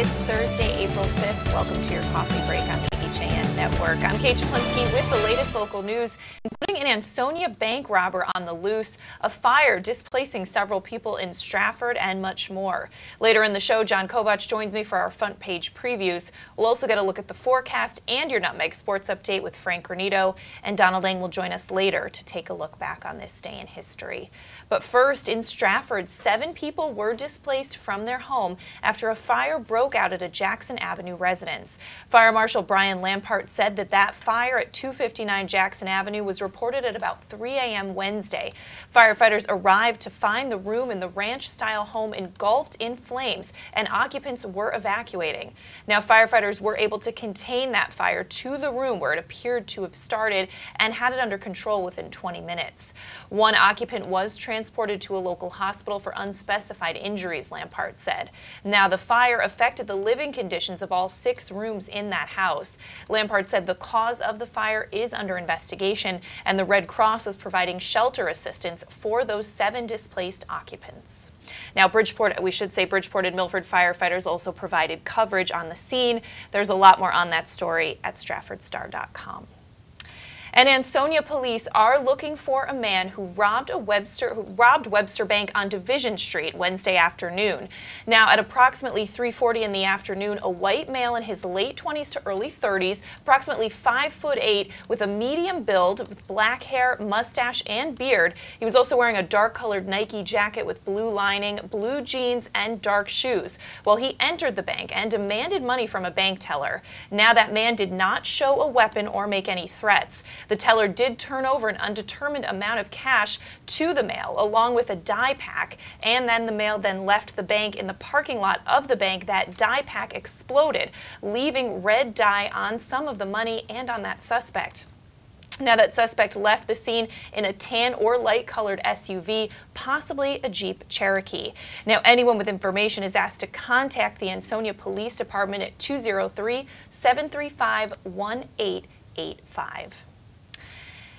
It's Thursday, April 5th. Welcome to your coffee break on the HAN Network. I'm Kate Chaplinsky with the latest local news, including an Ansonia bank robber on the loose, a fire displacing several people in Stratford, and much more. Later in the show, John Kovach joins me for our front page previews. We'll also get a look at the forecast and your Nutmeg Sports Update with Frank Granito, and Donald Lang will join us later to take a look back on this day in history. But first, in Stratford, 7 people were displaced from their home after a fire broke out at a Jackson Avenue residence. Fire Marshal Brian Lampart said that fire at 259 Jackson Avenue was reported at about 3 a.m. Wednesday. Firefighters arrived to find the room in the ranch-style home engulfed in flames, and occupants were evacuating. Now, firefighters were able to contain that fire to the room where it appeared to have started and had it under control within 20 minutes. One occupant was transported to a local hospital for unspecified injuries, Lampart said. Now, the fire affected the living conditions of all 6 rooms in that house. Lampart said the cause of the fire is under investigation, and the Red Cross was providing shelter assistance for those 7 displaced occupants. Now, Bridgeport and Milford firefighters also provided coverage on the scene. There's a lot more on that story at StratfordStar.com. And Ansonia police are looking for a man who robbed Webster Bank on Division Street Wednesday afternoon. Now, at approximately 3:40 in the afternoon, a white male in his late 20s to early 30s, approximately 5'8", with a medium build, with black hair, mustache, and beard. He was also wearing a dark-colored Nike jacket with blue lining, blue jeans, and dark shoes. Well, he entered the bank and demanded money from a bank teller. Now, that man did not show a weapon or make any threats. The teller did turn over an undetermined amount of cash to the male, along with a dye pack, and then the male then left the bank. In the parking lot of the bank, that dye pack exploded, leaving red dye on some of the money and on that suspect. Now, that suspect left the scene in a tan or light-colored SUV, possibly a Jeep Cherokee. Now, anyone with information is asked to contact the Ansonia Police Department at 203-735-1885.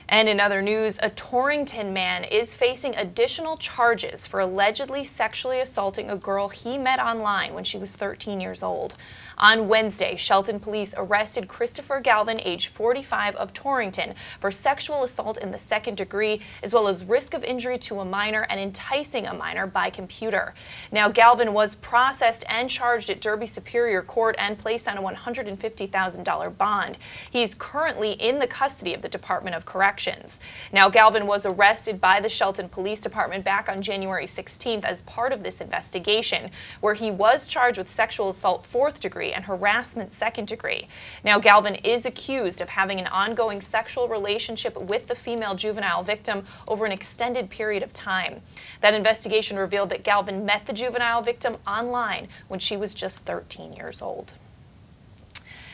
And in other news, a Torrington man is facing additional charges for allegedly sexually assaulting a girl he met online when she was 13 years old. On Wednesday, Shelton police arrested Christopher Galvin, age 45, of Torrington for sexual assault in the 2nd degree, as well as risk of injury to a minor and enticing a minor by computer. Now, Galvin was processed and charged at Derby Superior Court and placed on a $150,000 bond. He's currently in the custody of the Department of Corrections. Now, Galvin was arrested by the Shelton Police Department back on January 16th as part of this investigation, where he was charged with sexual assault 4th degree and harassment 2nd degree. Now, Galvin is accused of having an ongoing sexual relationship with the female juvenile victim over an extended period of time. That investigation revealed that Galvin met the juvenile victim online when she was just 13 years old.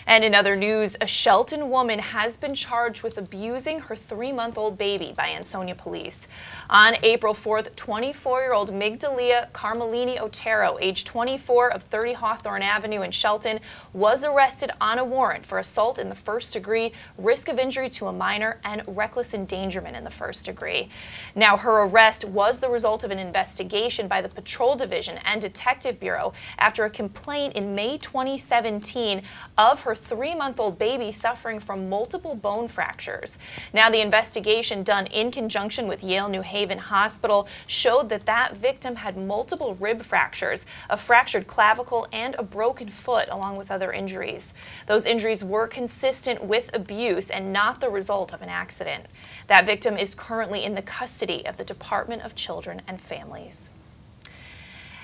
And in other news, a Shelton woman has been charged with abusing her 3-month-old baby by Ansonia police. On April 4th, 24-year-old Migdalia Carmelini Otero, age 24, of 30 Hawthorne Avenue in Shelton, was arrested on a warrant for assault in the 1st degree, risk of injury to a minor, and reckless endangerment in the 1st degree. Now, her arrest was the result of an investigation by the Patrol Division and Detective Bureau after a complaint in May 2017 of her 3-month-old baby suffering from multiple bone fractures. Now, the investigation done in conjunction with Yale New Haven Hospital showed that victim had multiple rib fractures, a fractured clavicle, and a broken foot, along with other injuries. Those injuries were consistent with abuse and not the result of an accident. That victim is currently in the custody of the Department of Children and Families.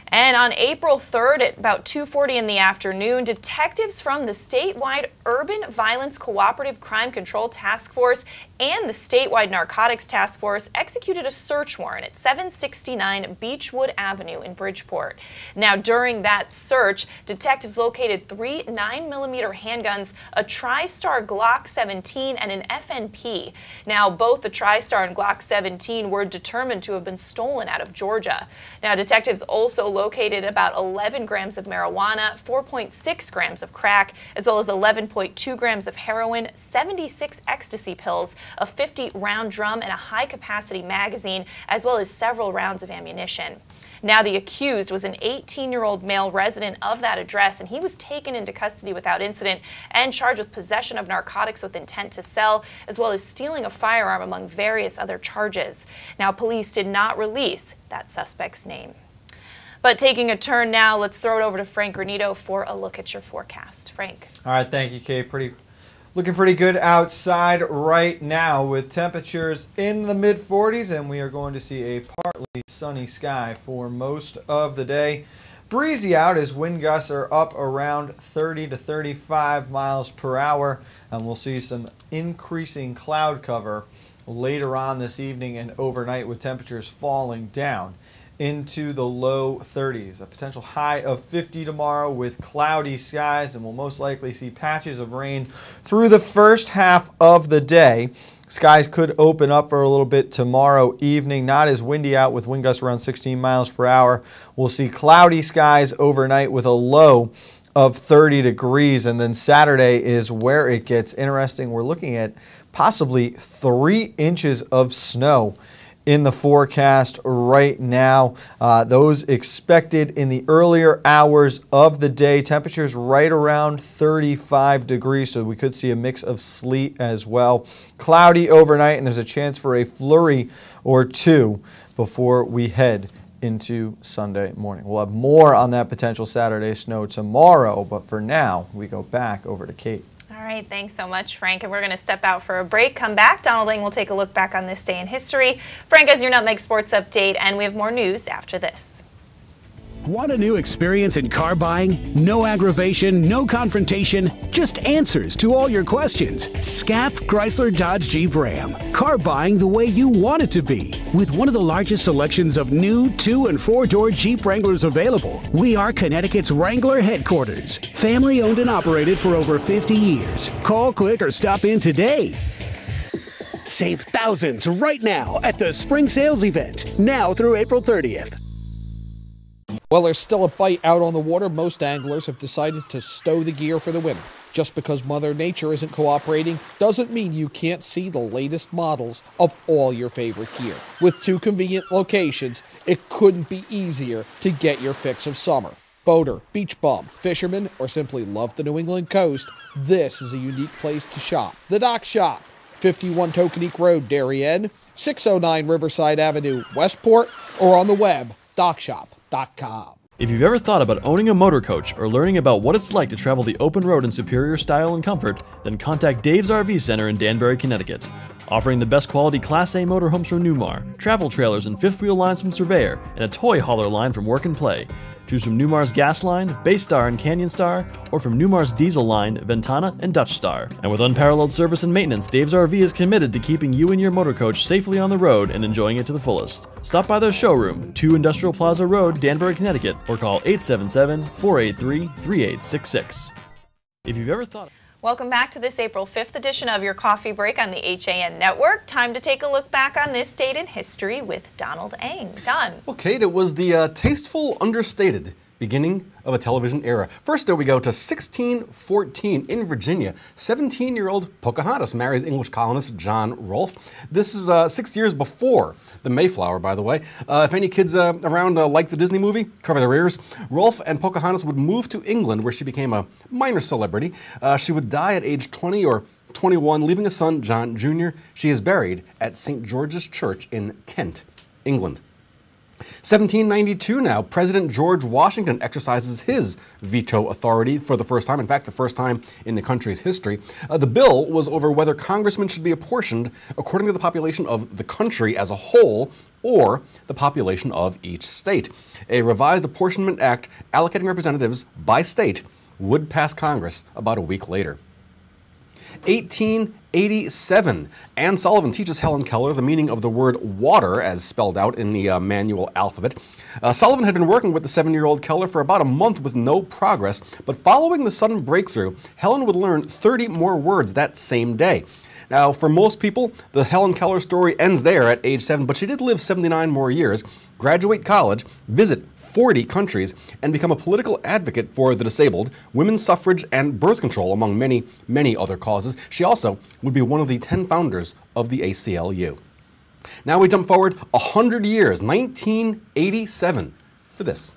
And on April 3rd at about 2:40 in the afternoon, detectives from the statewide Urban Violence Cooperative Crime Control Task Force and the statewide Narcotics Task Force executed a search warrant at 769 Beechwood Avenue in Bridgeport. Now, during that search, detectives located 3 9mm handguns, a TriStar Glock 17, and an FNP. Now, both the TriStar and Glock 17 were determined to have been stolen out of Georgia. Now, detectives also located about 11 grams of marijuana, 4.6 grams of crack, as well as 11.2 grams of heroin, 76 ecstasy pills, a 50-round drum, and a high-capacity magazine, as well as several rounds of ammunition. Now, the accused was an 18-year-old male resident of that address, and he was taken into custody without incident and charged with possession of narcotics with intent to sell, as well as stealing a firearm, among various other charges. Now, police did not release that suspect's name. But taking a turn now, let's throw it over to Frank Granito for a look at your forecast. Frank. All right, thank you, Kate. Looking pretty good outside right now with temperatures in the mid-40s, and we are going to see a partly sunny sky for most of the day. Breezy out as wind gusts are up around 30 to 35 miles per hour, and we'll see some increasing cloud cover later on this evening and overnight, with temperatures falling down into the low 30s. A potential high of 50 tomorrow with cloudy skies, and we'll most likely see patches of rain through the first half of the day. Skies could open up for a little bit tomorrow evening. Not as windy out with wind gusts around 16 miles per hour. We'll see cloudy skies overnight with a low of 30 degrees, and then Saturday is where it gets interesting. We're looking at possibly 3 inches of snow in the forecast right now. Those expected in the earlier hours of the day. Temperatures right around 35 degrees, so we could see a mix of sleet as well. Cloudy overnight, and there's a chance for a flurry or two before we head into Sunday morning. We'll have more on that potential Saturday snow tomorrow, but for now, we go back over to Kate. All right, thanks so much, Frank. And we're going to step out for a break. Come back. Donald Lang will take a look back on this day in history. Frank has your Nutmeg Sports Update, and we have more news after this. Want a new experience in car buying? No aggravation, no confrontation, just answers to all your questions. SCAP Chrysler Dodge Jeep Ram. Car buying the way you want it to be. With one of the largest selections of new 2- and 4-door Jeep Wranglers available, we are Connecticut's Wrangler headquarters. Family owned and operated for over 50 years. Call, click, or stop in today. Save thousands right now at the Spring Sales Event, now through April 30th. While there's still a bite out on the water, most anglers have decided to stow the gear for the winter. Just because Mother Nature isn't cooperating doesn't mean you can't see the latest models of all your favorite gear. With 2 convenient locations, it couldn't be easier to get your fix of summer. Boater, beach bum, fisherman, or simply love the New England coast, this is a unique place to shop. The Dock Shop, 51 Tokenique Road, Darien, 609 Riverside Avenue, Westport, or on the web, dockshop.com. If you've ever thought about owning a motor coach or learning about what it's like to travel the open road in superior style and comfort, then contact Dave's RV Center in Danbury, Connecticut. Offering the best quality Class A motorhomes from Newmar, travel trailers and fifth wheel lines from Surveyor, and a toy hauler line from Work and Play. Choose from Newmar's Gas Line, Baystar and Canyon Star, or from Newmar's Diesel Line, Ventana and Dutch Star. And with unparalleled service and maintenance, Dave's RV is committed to keeping you and your motor coach safely on the road and enjoying it to the fullest. Stop by their showroom, 2 Industrial Plaza Road, Danbury, Connecticut, or call 877-483-3866. If you've ever thought... Welcome back to this April 5th edition of your Coffee Break on the HAN Network. Time to take a look back on this date in history with Donald Lang. Don. Well, Kate, it was the tasteful, understated beginning of a television era. First, there we go to 1614 in Virginia. 17-year-old Pocahontas marries English colonist John Rolfe. This is 6 years before the Mayflower, by the way. If any kids around like the Disney movie, cover their ears. Rolfe and Pocahontas would move to England, where she became a minor celebrity. She would die at age 20 or 21, leaving a son, John Jr. She is buried at St. George's Church in Kent, England. 1792 now, President George Washington exercises his veto authority for the first time, in fact, the first time in the country's history. The bill was over whether congressmen should be apportioned according to the population of the country as a whole or the population of each state. A revised apportionment act allocating representatives by state would pass Congress about a week later. 1887. Anne Sullivan teaches Helen Keller the meaning of the word water as spelled out in the manual alphabet. Sullivan had been working with the 7-year-old Keller for about a month with no progress, but following the sudden breakthrough, Helen would learn 30 more words that same day. Now, for most people, the Helen Keller story ends there at age 7, but she did live 79 more years. graduate college, visit 40 countries, and become a political advocate for the disabled, women's suffrage, and birth control, among many, many other causes. She also would be one of the 10 founders of the ACLU. Now we jump forward 100 years, 1987, for this.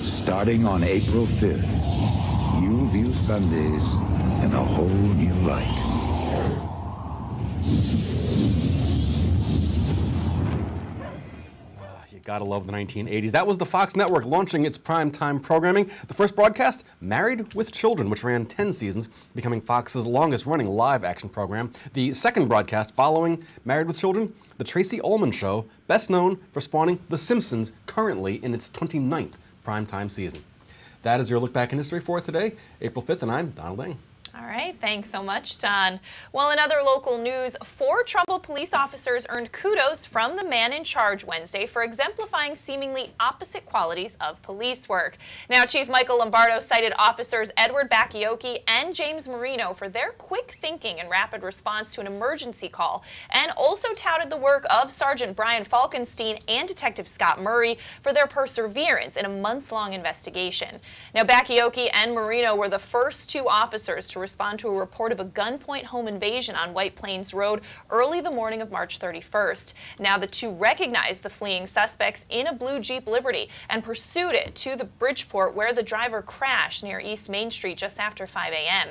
Starting on April 5th, you'll view Sundays in a whole new light. You gotta love the 1980s. That was the Fox Network launching its primetime programming. The first broadcast, Married with Children, which ran 10 seasons, becoming Fox's longest-running live-action program. The second broadcast following Married with Children, The Tracy Ullman Show, best known for spawning The Simpsons, currently in its 29th primetime season. That is your look back in history for today, April 5th, and I'm Donald Ng. All right, thanks so much, Don. Well, in other local news, 4 Trumbull police officers earned kudos from the man in charge Wednesday for exemplifying seemingly opposite qualities of police work. Now, Chief Michael Lombardo cited officers Edward Bakioki and James Marino for their quick thinking and rapid response to an emergency call, and also touted the work of Sergeant Brian Falkenstein and Detective Scott Murray for their perseverance in a months-long investigation. Now, Bakioki and Marino were the first 2 officers to respond to a report of a gunpoint home invasion on White Plains Road early the morning of March 31st. Now, the 2 recognized the fleeing suspects in a blue Jeep Liberty and pursued it to the Bridgeport, where the driver crashed near East Main Street just after 5 a.m.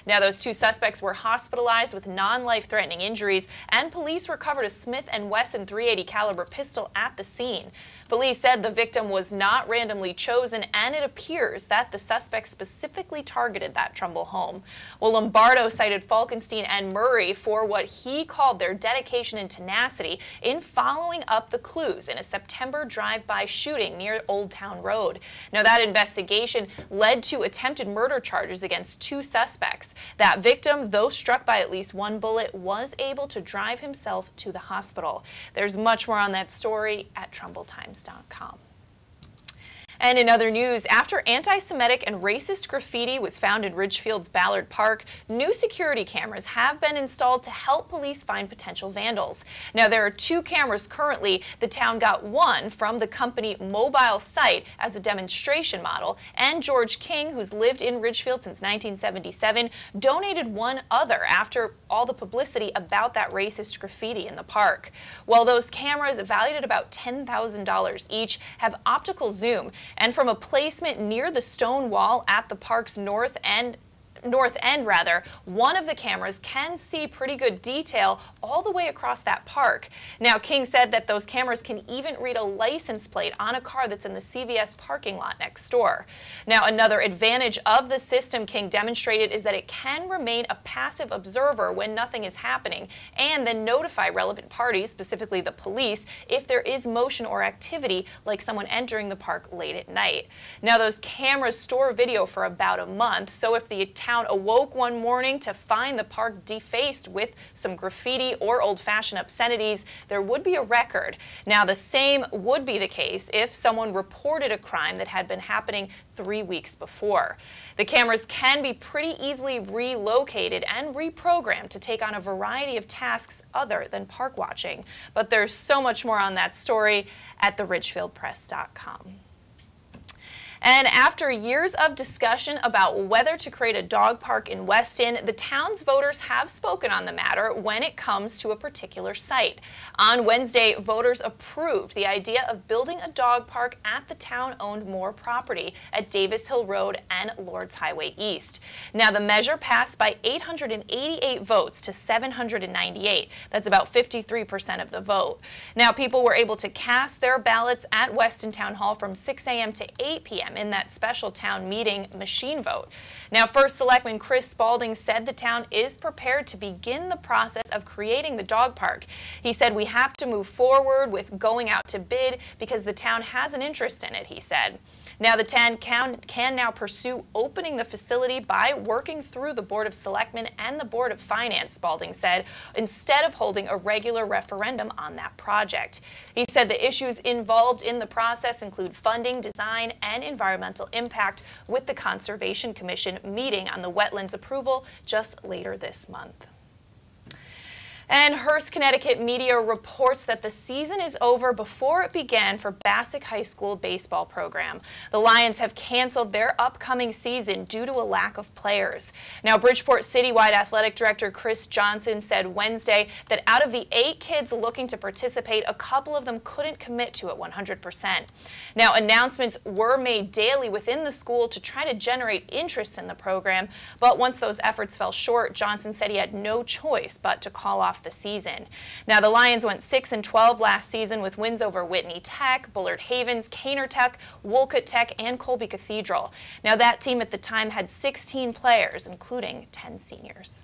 Now, those 2 suspects were hospitalized with non-life-threatening injuries, and police recovered a Smith & Wesson .380 caliber pistol at the scene. Police said the victim was not randomly chosen, and it appears that the suspect specifically targeted that Trumbull home. Well, Lombardo cited Falkenstein and Murray for what he called their dedication and tenacity in following up the clues in a September drive-by shooting near Old Town Road. Now, that investigation led to attempted murder charges against 2 suspects. That victim, though struck by at least 1 bullet, was able to drive himself to the hospital. There's much more on that story at TrumbullTimes.com. And in other news, after anti-Semitic and racist graffiti was found in Ridgefield's Ballard Park, new security cameras have been installed to help police find potential vandals. Now, there are 2 cameras currently. The town got 1 from the company Mobile Site as a demonstration model, and George King, who's lived in Ridgefield since 1977, donated 1 other after all the publicity about that racist graffiti in the park. Well, those cameras, valued at about $10,000 each, have optical zoom, and from a placement near the stone wall at the park's north end, one of the cameras can see pretty good detail all the way across that park. Now, King said that those cameras can even read a license plate on a car that's in the CVS parking lot next door. Now, another advantage of the system King demonstrated is that it can remain a passive observer when nothing is happening, and then notify relevant parties, specifically the police, if there is motion or activity like someone entering the park late at night. Now, those cameras store video for about a month, so if the town awoke one morning to find the park defaced with some graffiti or old-fashioned obscenities, there would be a record. Now, the same would be the case if someone reported a crime that had been happening 3 weeks before. The cameras can be pretty easily relocated and reprogrammed to take on a variety of tasks other than park watching. But there's so much more on that story at theridgefieldpress.com. And after years of discussion about whether to create a dog park in Weston, the town's voters have spoken on the matter when it comes to a particular site. On Wednesday, voters approved the idea of building a dog park at the town-owned Moore property at Davis Hill Road and Lord's Highway East. Now, the measure passed by 888 votes to 798. That's about 53% of the vote. Now, people were able to cast their ballots at Weston Town Hall from 6 a.m. to 8 p.m. in that special town meeting machine vote. Now, First Selectman Chris Spalding said the town is prepared to begin the process of creating the dog park. He said, "We have to move forward with going out to bid because the town has an interest in it," he said. Now, the TAN can now pursue opening the facility by working through the Board of Selectmen and the Board of Finance, Spalding said, instead of holding a regular referendum on that project. He said the issues involved in the process include funding, design, and environmental impact, with the Conservation Commission meeting on the wetlands approval just later this month. And Hearst, Connecticut media reports that the season is over before it began for Bassick High School baseball program. The Lions have canceled their upcoming season due to a lack of players. Now, Bridgeport Citywide Athletic Director Chris Johnson said Wednesday that out of the 8 kids looking to participate, a couple of them couldn't commit to it 100%. Now, announcements were made daily within the school to try to generate interest in the program, but once those efforts fell short, Johnson said he had no choice but to call off the season. Now, the Lions went 6-12 last season with wins over Whitney Tech, Bullard Havens, Kaner Tech, Wolcott Tech, and Colby Cathedral. Now, that team at the time had 16 players, including 10 seniors.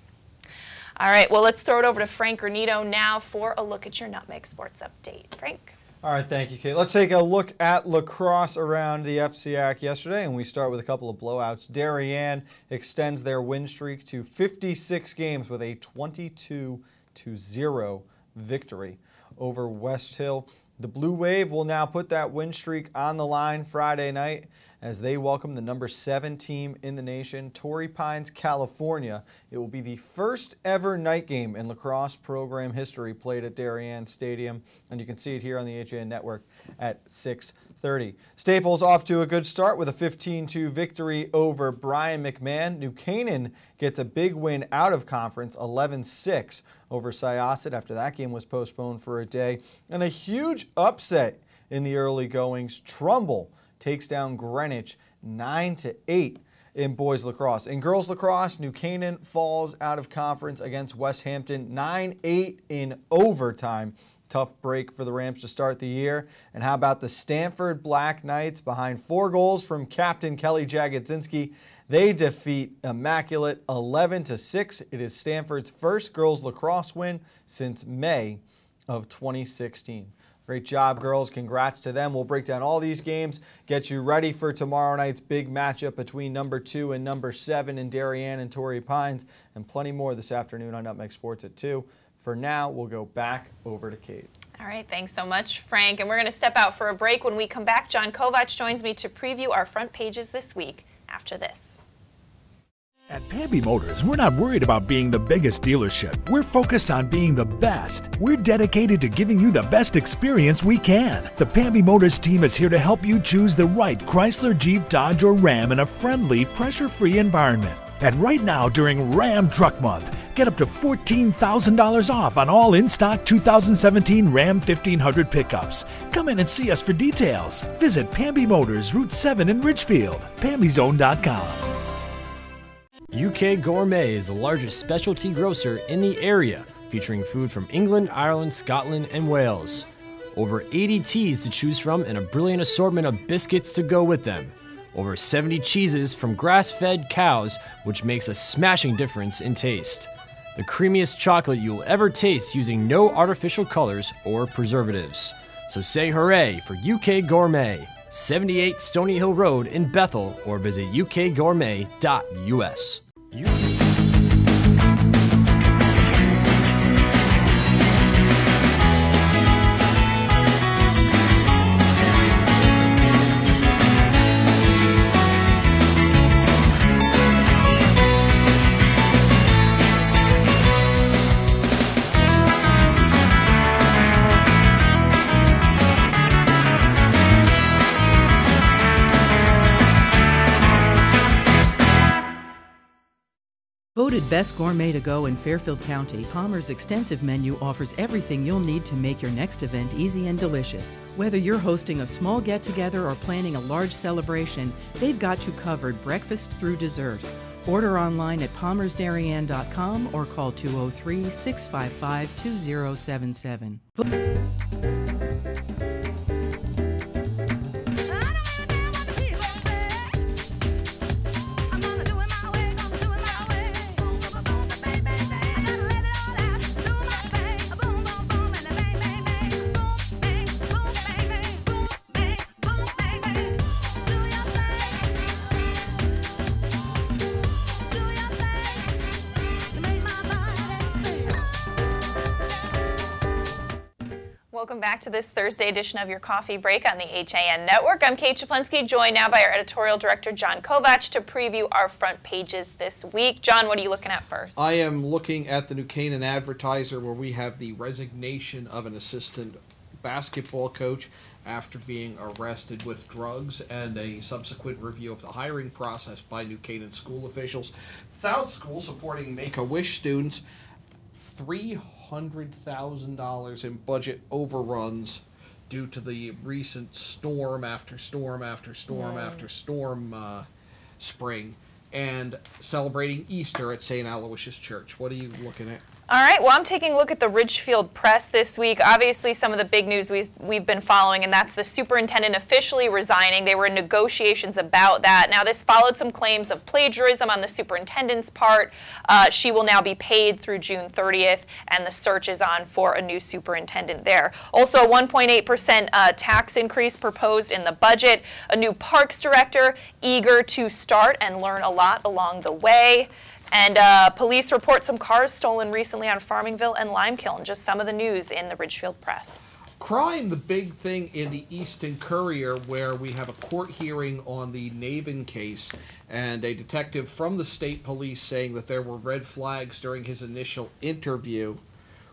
All right, well, let's throw it over to Frank Granito now for a look at your Nutmeg Sports Update. Frank? All right, thank you, Kate. Let's take a look at lacrosse around the FCIAC yesterday, and we start with a couple of blowouts. Darien extends their win streak to 56 games with a 22-0 victory over West Hill. The Blue Wave will now put that win streak on the line Friday night as they welcome the number 7 team in the nation, Torrey Pines, California. It will be the first ever night game in lacrosse program history played at Darien Stadium, and you can see it here on the HAN network at 6:30. Staples off to a good start with a 15-2 victory over Brian McMahon. New Canaan gets a big win out of conference, 11-6 over Syosset after that game was postponed for a day. And a huge upset in the early goings. Trumbull takes down Greenwich 9-8 in boys lacrosse. In girls lacrosse, New Canaan falls out of conference against West Hampton 9-8 in overtime. Tough break for the Rams to start the year. And how about the Stanford Black Knights behind 4 goals from captain Kelly Jagodzinski? They defeat Immaculate 11-6. It is Stanford's first girls lacrosse win since May of 2016. Great job, girls. Congrats to them. We'll break down all these games, get you ready for tomorrow night's big matchup between number 2 and number 7 in Darien and Torrey Pines, and plenty more this afternoon on Nutmeg Sports at 2. For now, we'll go back over to Kate. All right, thanks so much, Frank. And we're going to step out for a break. When we come back, John Kovach joins me to preview our front pages this week after this. At Pamby Motors, we're not worried about being the biggest dealership. We're focused on being the best. We're dedicated to giving you the best experience we can. The Pamby Motors team is here to help you choose the right Chrysler, Jeep, Dodge, or Ram in a friendly, pressure-free environment. And right now, during Ram Truck Month, get up to $14,000 off on all in-stock 2017 Ram 1500 pickups. Come in and see us for details. Visit Pamby Motors, Route 7 in Ridgefield, PambyZone.com. UK Gourmet is the largest specialty grocer in the area, featuring food from England, Ireland, Scotland, and Wales. Over 80 teas to choose from and a brilliant assortment of biscuits to go with them. Over 70 cheeses from grass-fed cows, which makes a smashing difference in taste. The creamiest chocolate you'll ever taste using no artificial colors or preservatives. So say hooray for UK Gourmet, 78 Stony Hill Road in Bethel, or visit ukgourmet.us. Voted Best Gourmet to Go in Fairfield County, Palmer's extensive menu offers everything you'll need to make your next event easy and delicious. Whether you're hosting a small get-together or planning a large celebration, they've got you covered breakfast through dessert. Order online at palmersdarien.com or call 203-655-2077. Welcome back to this Thursday edition of your Coffee Break on the HAN Network. I'm Kate Chaplinsky, joined now by our editorial director, John Kovach, to preview our front pages this week. John, what are you looking at first? I am looking at the New Canaan Advertiser, where we have the resignation of an assistant basketball coach after being arrested with drugs, and a subsequent review of the hiring process by New Canaan school officials. South School supporting Make-A-Wish students. $300,000 in budget overruns due to the recent storm after storm after storm after storm spring, and celebrating Easter at St. Aloysius Church. What are you looking at? All right, well, I'm taking a look at the Ridgefield Press this week. Obviously, some of the big news we've been following, and that's the superintendent officially resigning. They were in negotiations about that. Now, this followed some claims of plagiarism on the superintendent's part. She will now be paid through June 30th, and the search is on for a new superintendent there. Also, a 1.8% tax increase proposed in the budget. A new parks director, eager to start and learn a lot along the way. And police report some cars stolen recently on Farmingville and Limekiln. Just some of the news in the Ridgefield Press. Crime, the big thing in the Easton Courier, where we have a court hearing on the Navin case, and a detective from the state police saying that there were red flags during his initial interview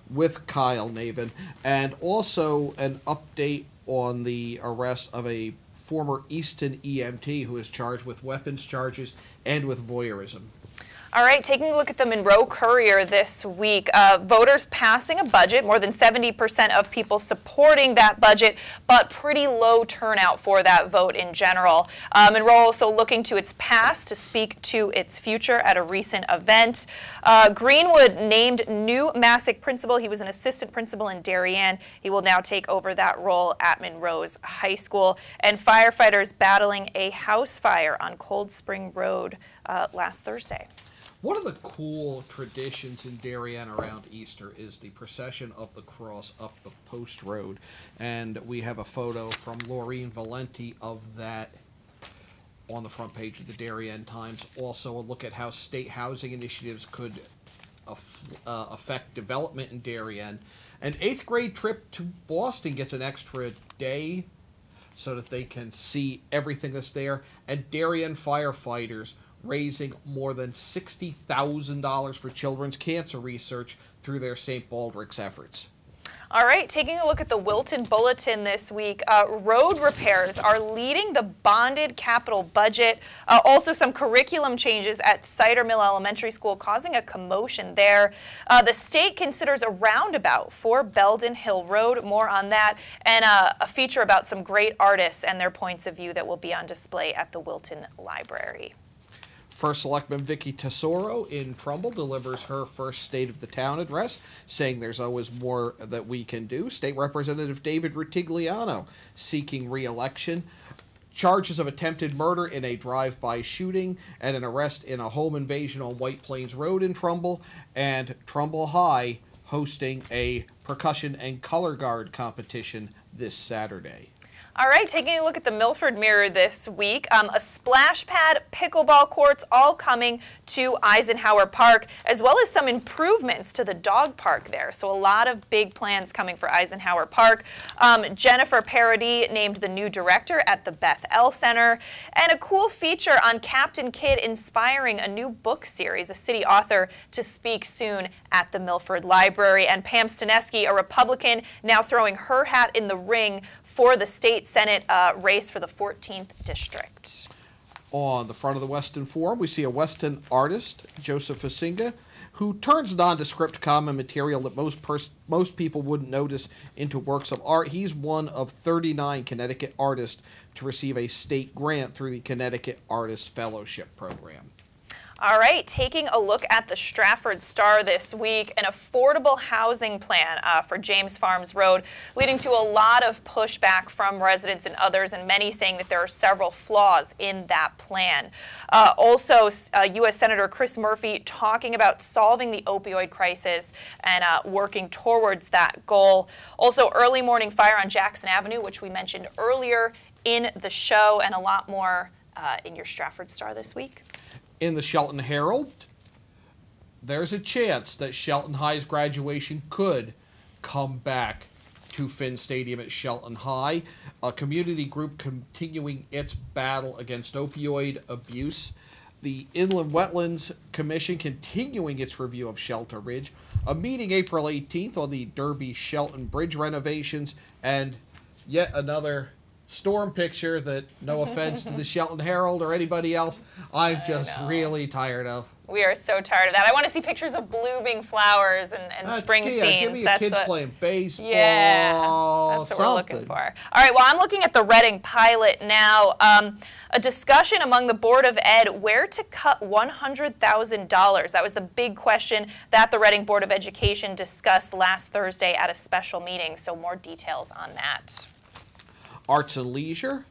with Kyle Navin, and also an update on the arrest of a former Easton EMT who is charged with weapons charges and with voyeurism. All right, taking a look at the Monroe Courier this week. Voters passing a budget, more than 70% of people supporting that budget, but pretty low turnout for that vote in general. Monroe also looking to its past to speak to its future at a recent event. Greenwood named new Massac principal. He was an assistant principal in Darien. He will now take over that role at Monroe's High School. And firefighters battling a house fire on Cold Spring Road last Thursday. One of the cool traditions in Darien around Easter is the procession of the cross up the post road. And we have a photo from Laureen Valenti of that on the front page of the Darien Times. Also a look at how state housing initiatives could affect development in Darien. An 8th grade trip to Boston gets an extra day so that they can see everything that's there. And Darien firefighters raising more than $60,000 for children's cancer research through their St. Baldrick's efforts. All right, taking a look at the Wilton Bulletin this week, road repairs are leading the bonded capital budget. Also some curriculum changes at Cider Mill Elementary School causing a commotion there. The state considers a roundabout for Belden Hill Road. More on that, and a feature about some great artists and their points of view that will be on display at the Wilton Library. First Selectman Vicky Tesoro in Trumbull delivers her first State of the Town address, saying there's always more that we can do. State Representative David Rutigliano seeking re-election. Charges of attempted murder in a drive-by shooting, and an arrest in a home invasion on White Plains Road in Trumbull. And Trumbull High hosting a percussion and color guard competition this Saturday. All right, taking a look at the Milford Mirror this week, a splash pad, pickleball courts, all coming to Eisenhower Park, as well as some improvements to the dog park there. So a lot of big plans coming for Eisenhower Park. Jennifer Paradis named the new director at the Beth L. Center, and a cool feature on Captain Kidd inspiring a new book series, a city author to speak soon at the Milford Library. And Pam Stanesky, a Republican, now throwing her hat in the ring for the state Senate race for the 14th district. On the front of the Weston Forum, we see a Weston artist, Joseph Fasinga, who turns nondescript common material that most people wouldn't notice into works of art. He's one of 39 Connecticut artists to receive a state grant through the Connecticut Artist Fellowship Program. All right, taking a look at the Stratford Star this week, an affordable housing plan for James Farms Road, leading to a lot of pushback from residents and others, and many saying that there are several flaws in that plan. Also, U.S. Senator Chris Murphy talking about solving the opioid crisis and working towards that goal. Also, early morning fire on Jackson Avenue, which we mentioned earlier in the show, and a lot more in your Stratford Star this week. In the Shelton Herald, there's a chance that Shelton High's graduation could come back to Finn Stadium at Shelton High. A community group continuing its battle against opioid abuse. The Inland Wetlands Commission continuing its review of Shelter Ridge. A meeting April 18th on the Derby-Shelton Bridge renovations. And yet another storm picture that, no offense to the Shelton Herald or anybody else, I'm just really tired of. We are so tired of that. I want to see pictures of blooming flowers and spring scenes. Give me your kids playing baseball. Yeah, that's what we're looking for. All right, well, I'm looking at the Reading pilot now. A discussion among the Board of Ed where to cut $100,000. That was the big question that the Reading Board of Education discussed last Thursday at a special meeting. So more details on that. Arts and Leisure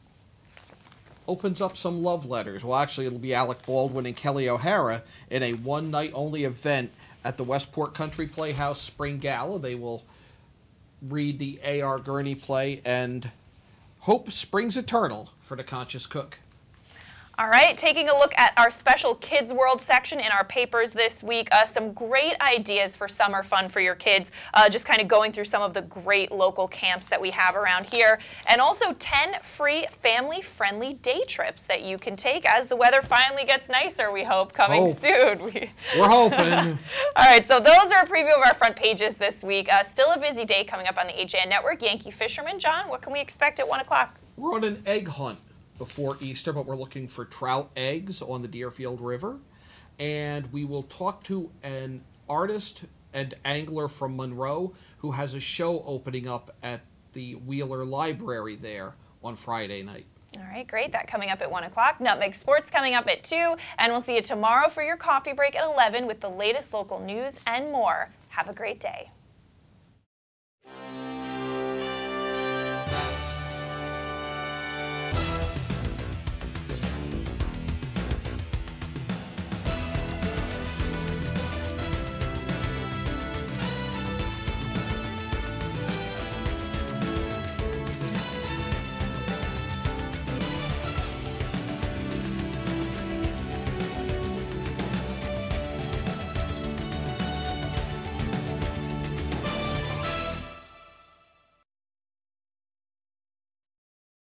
opens up some love letters. Well, actually, it'll be Alec Baldwin and Kelly O'Hara in a one-night-only event at the Westport Country Playhouse Spring Gala. They will read the A.R. Gurney play and hope springs eternal for the conscious cook. All right, taking a look at our special Kids World section in our papers this week. Some great ideas for summer fun for your kids. Just kind of going through some of the great local camps that we have around here. And also 10 free family-friendly day trips that you can take as the weather finally gets nicer, we hope, coming soon. We're hoping. All right, so those are a preview of our front pages this week. Still a busy day coming up on the HAN Network. Yankee Fisherman, John, what can we expect at 1 o'clock? We're on an egg hunt before Easter, but we're looking for trout eggs on the Deerfield River. And we will talk to an artist and angler from Monroe who has a show opening up at the Wheeler Library there on Friday night. All right, great. That coming up at 1 o'clock. Nutmeg Sports coming up at 2. And we'll see you tomorrow for your coffee break at 11 with the latest local news and more. Have a great day.